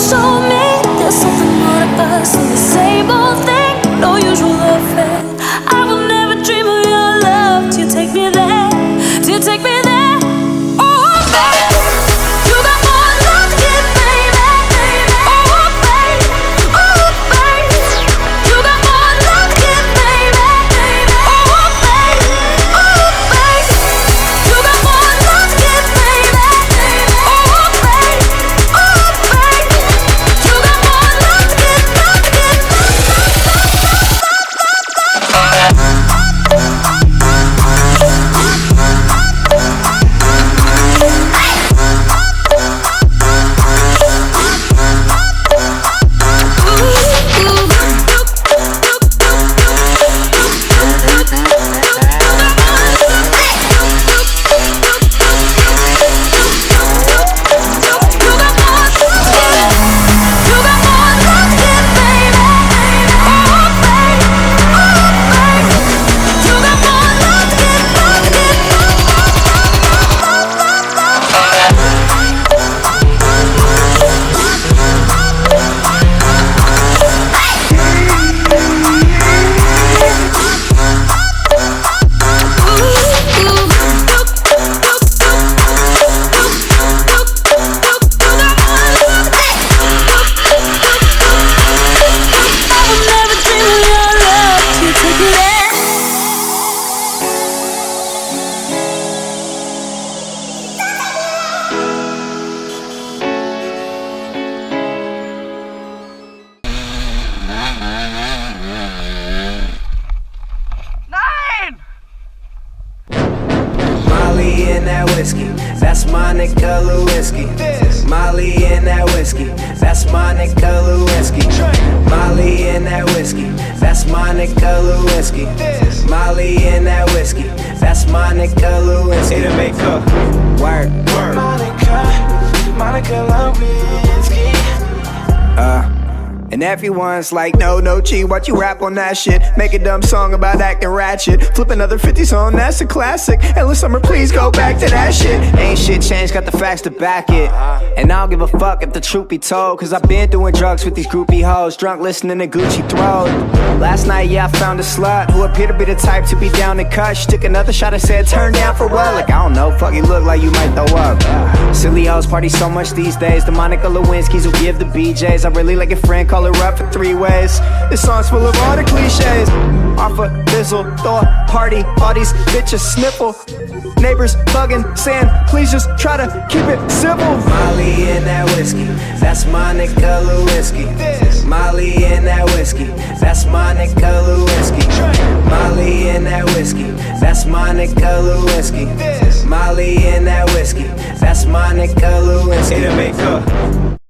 show me there's something more to us than the same old thing. No usual affair. I will never dream of your love till you take me there, till you take me there. Oh, baby, you got more love to give, baby. Oh, baby, oh, baby, you got more love to give, baby. Oh, baby, oh, baby, you got more love to give, baby. Oh, baby, oh, baby, you got more love to give, love to give, Molly in that whiskey, that's my nigga Lewinsky. Molly in that whiskey, that's my nigga Lewinsky. Molly in that whiskey, that's my nigga Lewinsky. Molly in that whiskey, that's my nigga Lewinsky. It'll make up. Word. Monica Lewinsky. And everyone's like, no, G, watch you rap on that shit. Make a dumb song about acting ratchet. Flip another 50 song, that's a classic. Endless summer, please go back to that shit. Ain't shit changed, got the facts to back it. And I don't give a fuck if the truth be told, cause I've been doing drugs with these groupie hoes, drunk listening to Gucci Throat. Last night, yeah, I found a slut who appeared to be the type to be down and cut. She took another shot and said, turn down for what? Like, I don't know, fuck, you look like you might throw up. Silly hoes party so much these days. The Monica Lewinskys who give the BJs. I really like a friend, call her up for 3 ways. This song's full of all the cliches. Off a bizzle, throw a party, all these bitches sniffle. Neighbors bugging, saying, please just try to keep it civil. Molly in that whiskey, that's my nigga Lewinsky. Molly in that whiskey, that's my nigga Lewinsky. Molly in that whiskey, that's my nigga Lewinsky. Molly in that whiskey, that's my nigga Lewinsky. It'll make up.